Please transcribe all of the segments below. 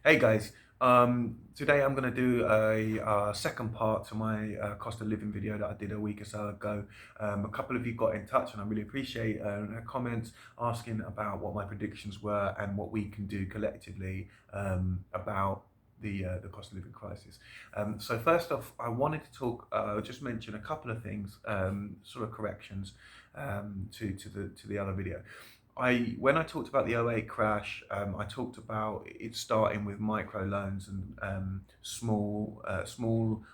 Hey guys, today I'm going to do a second part to my cost of living video that I did a week or so ago. A couple of you got in touch and I really appreciate comments asking about what my predictions were and what we can do collectively about the cost of living crisis. So first off, I wanted to just mention a couple of things, sort of corrections to the other video. When I talked about the '08 crash, I talked about it starting with micro loans and small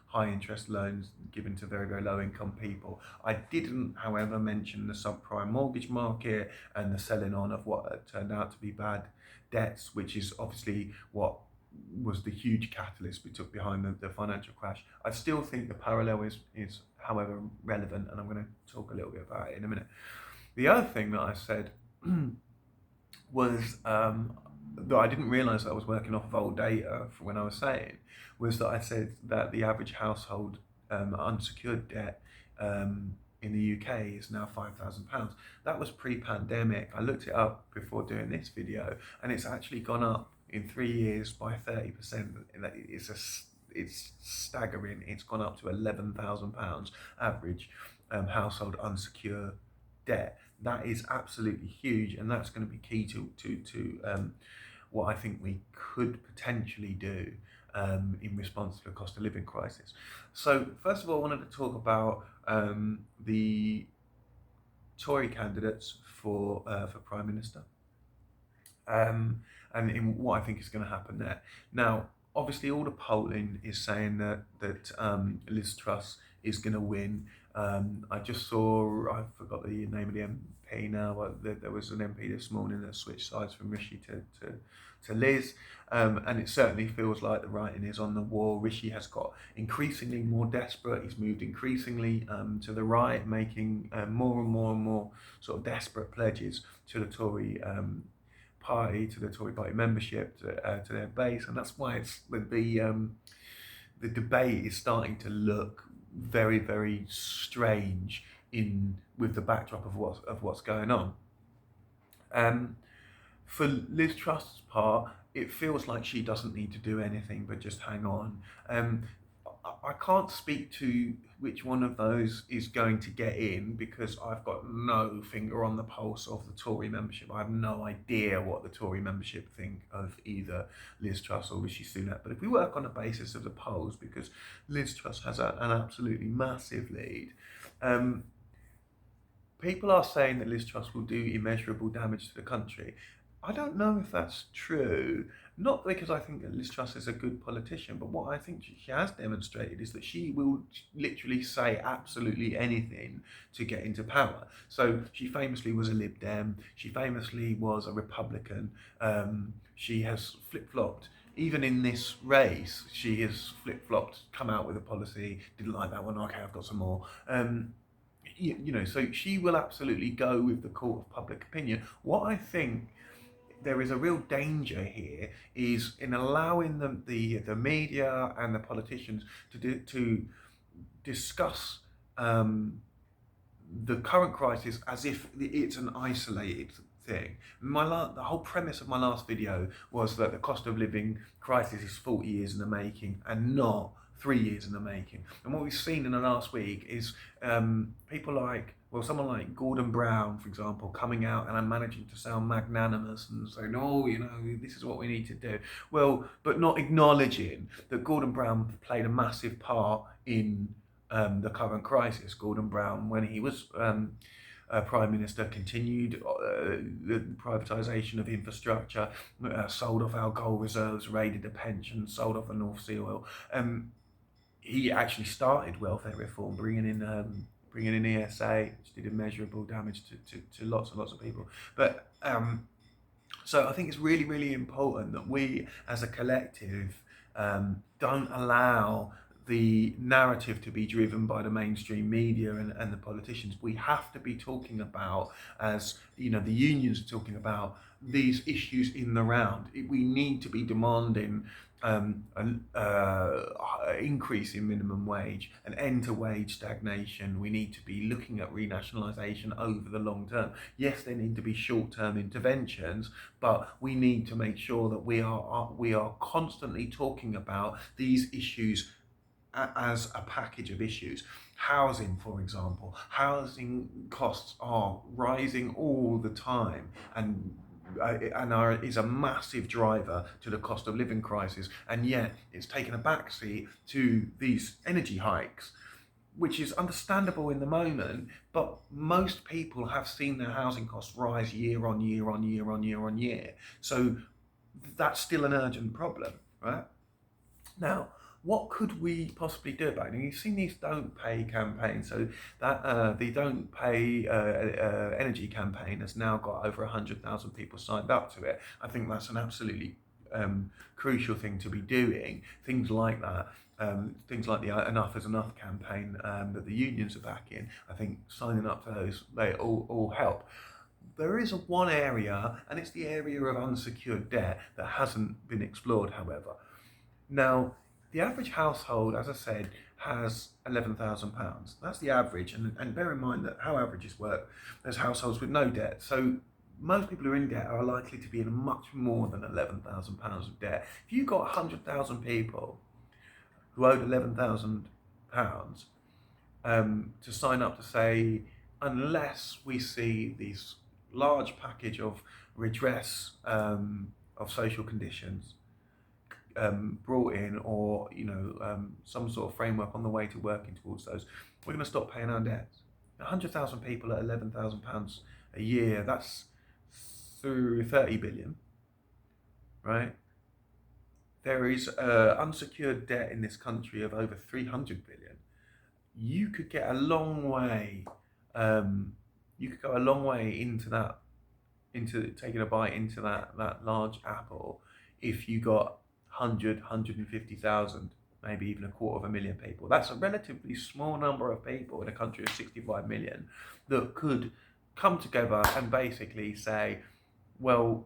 high interest loans given to very, very low income people. I didn't, however, mention the subprime mortgage market and the selling on of what turned out to be bad debts, which is obviously what was the huge catalyst we took behind the financial crash. I still think the parallel is however relevant, and I'm going to talk a little bit about it in a minute. The other thing that I said was that I didn't realise that I was working off of old data for when I was saying was that I said that the average household unsecured debt in the UK is now £5,000. That was pre-pandemic. I looked it up before doing this video, and it's actually gone up in 3 years by 30%. It's staggering. It's gone up to £11,000 average household unsecured debt. That is absolutely huge, and that's going to be key to what I think we could potentially do in response to the cost of living crisis. So first of all, I wanted to talk about the Tory candidates for Prime Minister, and in what I think is going to happen there. Now, obviously, all the polling is saying that Liz Truss is going to win. I just saw, I forgot the name of the MP now, but there was an MP this morning that switched sides from Rishi to Liz, and it certainly feels like the writing is on the wall. Rishi has got increasingly more desperate. He's moved increasingly to the right, making more and more sort of desperate pledges to the Tory party, to the Tory party membership, to their base, and that's why it's the debate is starting to look very, very strange with the backdrop of what's going on. For Liz Truss's part, it feels like she doesn't need to do anything but just hang on. I can't speak to which one of those is going to get in because I've got no finger on the pulse of the Tory membership. I have no idea what the Tory membership think of either Liz Truss or Rishi Sunak. But if we work on the basis of the polls, because Liz Truss has an absolutely massive lead, people are saying that Liz Truss will do immeasurable damage to the country. I don't know if that's true. Not because I think that Liz Truss is a good politician, but what I think she has demonstrated is that she will literally say absolutely anything to get into power. So she famously was a Lib Dem. She famously was a Republican. She has flip-flopped. Even in this race, she has flip-flopped, come out with a policy, didn't like that one, okay, I've got some more. So she will absolutely go with the court of public opinion. What I think there is a real danger here is in allowing the media and the politicians to discuss the current crisis as if it's an isolated thing. The whole premise of my last video was that the cost of living crisis is 40 years in the making and not 3 years in the making. And what we've seen in the last week is people like, well, someone like Gordon Brown, for example, coming out and managing to sound magnanimous and saying, oh, this is what we need to do. Well, but not acknowledging that Gordon Brown played a massive part in the current crisis. Gordon Brown, when he was Prime Minister, continued the privatisation of infrastructure, sold off our gold reserves, raided the pensions, sold off the North Sea oil. He actually started welfare reform, bringing in ESA, which did immeasurable damage to lots and lots of people. But so I think it's really, really important that we as a collective don't allow the narrative to be driven by the mainstream media and the politicians. We have to be talking about, as the unions are talking about, these issues in the round. We need to be demanding an increase in minimum wage, an end to wage stagnation. We need to be looking at renationalisation over the long term. Yes, there need to be short-term interventions, but we need to make sure that we are constantly talking about these issues as a package of issues. Housing, for example, housing costs are rising all the time, is a massive driver to the cost of living crisis, and yet it's taken a backseat to these energy hikes, which is understandable in the moment, but most people have seen their housing costs rise year on year on year on year on year. So that's still an urgent problem, right? Now, what could we possibly do about it? And you've seen these Don't Pay campaigns. So that the Don't Pay energy campaign has now got over 100,000 people signed up to it. I think that's an absolutely crucial thing to be doing. Things like that. Things like the Enough is Enough campaign that the unions are backing. I think signing up to those, they all help. There is one area, and it's the area of unsecured debt that hasn't been explored, however. Now, the average household, as I said, has £11,000. That's the average, and bear in mind that how averages work, there's households with no debt. So most people who are in debt are likely to be in much more than £11,000 of debt. If you've got 100,000 people who owed £11,000 to sign up to say, unless we see these large package of redress of social conditions brought in, or some sort of framework on the way to working towards those, we're going to stop paying our debts. 100,000 people at £11,000 a year, that's through 30 billion, right? There is unsecured debt in this country of over 300 billion. You could get a long way. You could go a long way into that, into taking a bite into that large apple, if you got 150,000, maybe even 250,000 people. That's a relatively small number of people in a country of 65 million that could come together and basically say, well,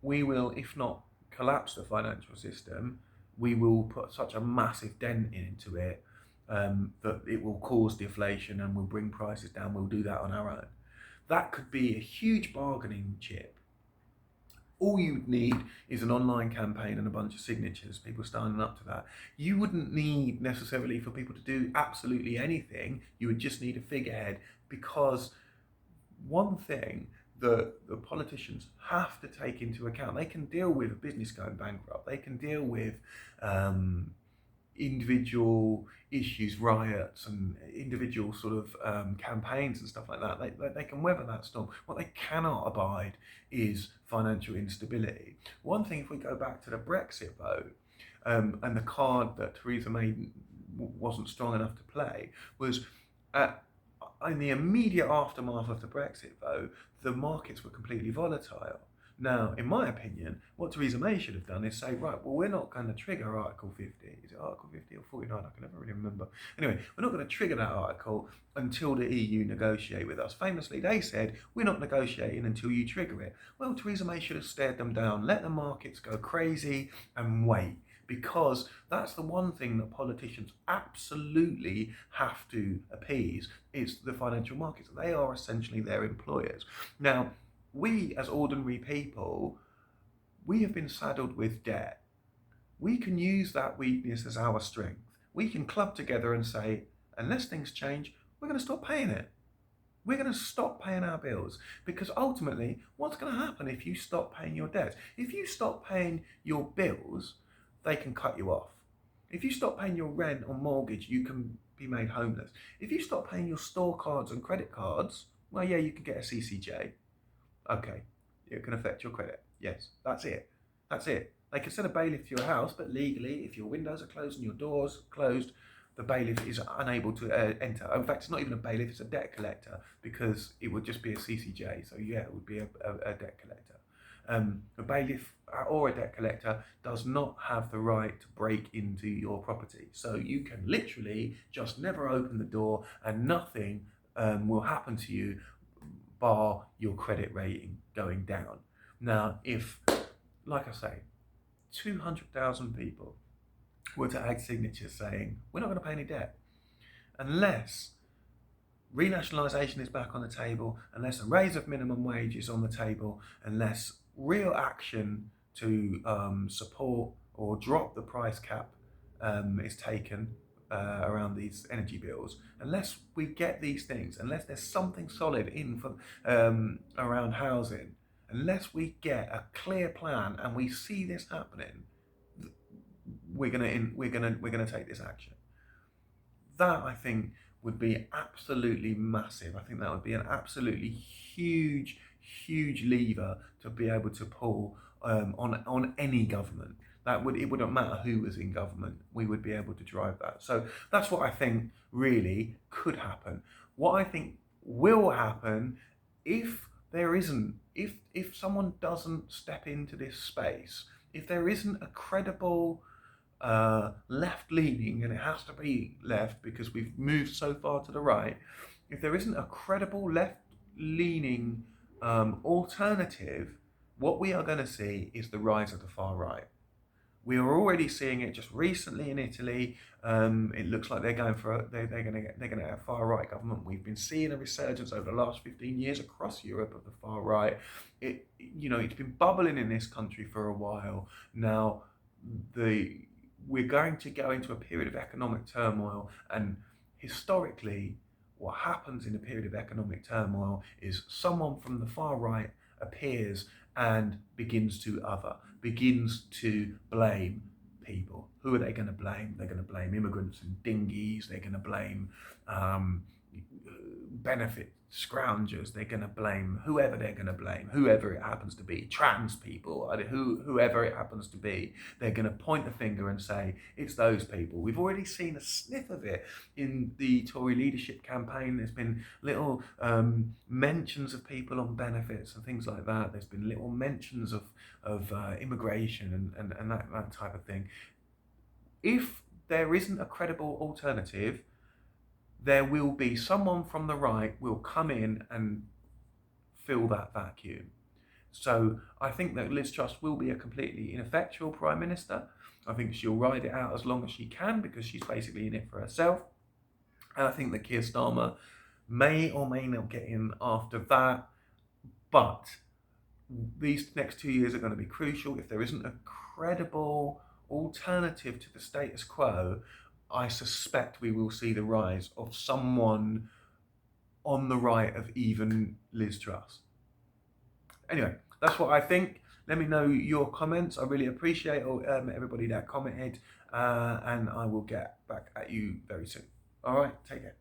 we will, if not collapse the financial system, we will put such a massive dent into it that it will cause deflation and will bring prices down. We'll do that on our own. That could be a huge bargaining chip. All you'd need is an online campaign and a bunch of signatures, people signing up to that. You wouldn't need necessarily for people to do absolutely anything. You would just need a figurehead, because one thing that the politicians have to take into account, they can deal with a business going bankrupt, they can deal with individual issues, riots, and individual sort of campaigns and stuff like that. They can weather that storm. What they cannot abide is financial instability. One thing, if we go back to the Brexit vote, and the card that Theresa May wasn't strong enough to play, was in the immediate aftermath of the Brexit vote, the markets were completely volatile. Now, in my opinion, what Theresa May should have done is say, right, well, we're not going to trigger Article 50. Is it Article 50 or 49? I can never really remember. Anyway, we're not going to trigger that article until the EU negotiate with us. Famously, they said, we're not negotiating until you trigger it. Well, Theresa May should have stared them down, let the markets go crazy and wait, because that's the one thing that politicians absolutely have to appease, is the financial markets. They are essentially their employers. Now, we as ordinary people, we have been saddled with debt. We can use that weakness as our strength. We can club together and say, unless things change, we're going to stop paying it. We're going to stop paying our bills, because ultimately, what's going to happen if you stop paying your debts? If you stop paying your bills, they can cut you off. If you stop paying your rent or mortgage, you can be made homeless. If you stop paying your store cards and credit cards, well, yeah, you can get a CCJ. Okay, it can affect your credit. Yes, that's it. That's it. They can send a bailiff to your house, but legally, if your windows are closed and your doors closed, the bailiff is unable to enter. In fact, it's not even a bailiff, it's a debt collector, because it would just be a CCJ. So yeah, it would be a debt collector. A bailiff or a debt collector does not have the right to break into your property. So you can literally just never open the door, and nothing will happen to you bar your credit rating going down. Now, if, like I say, 200,000 people were to add signatures saying, we're not going to pay any debt unless renationalisation is back on the table, unless a raise of minimum wage is on the table, unless real action to support or drop the price cap is taken around these energy bills, unless we get these things, unless there's something solid in for around housing, unless we get a clear plan and we see this happening, we're gonna take this action. That, I think, would be absolutely massive. I think that would be an absolutely huge lever to be able to pull on any government. It wouldn't matter who was in government. We would be able to drive that. So that's what I think really could happen. What I think will happen if someone doesn't step into this space, if there isn't a credible left-leaning, and it has to be left because we've moved so far to the right, if there isn't a credible left-leaning alternative, what we are going to see is the rise of the far right. We are already seeing it just recently in Italy. It looks like they're going to get a far right government. We've been seeing a resurgence over the last 15 years across Europe of the far right. It's been bubbling in this country for a while now. We're going to go into a period of economic turmoil, and historically, what happens in a period of economic turmoil is someone from the far right appears and begins to blame people. Who are they going to blame? They're going to blame immigrants and dinghies. They're going to blame benefit scroungers. They're going to blame whoever they're going to blame, whoever it happens to be, trans people, whoever it happens to be. They're going to point the finger and say, it's those people. We've already seen a sniff of it in the Tory leadership campaign. There's been little mentions of people on benefits and things like that. There's been little mentions of immigration and that type of thing. If there isn't a credible alternative, there will be someone from the right will come in and fill that vacuum. So I think that Liz Truss will be a completely ineffectual Prime Minister. I think she'll ride it out as long as she can because she's basically in it for herself. And I think that Keir Starmer may or may not get in after that. But these next 2 years are going to be crucial. If there isn't a credible alternative to the status quo, I suspect we will see the rise of someone on the right of even Liz Truss. Anyway, that's what I think. Let me know your comments. I really appreciate everybody that commented, and I will get back at you very soon. All right, take care.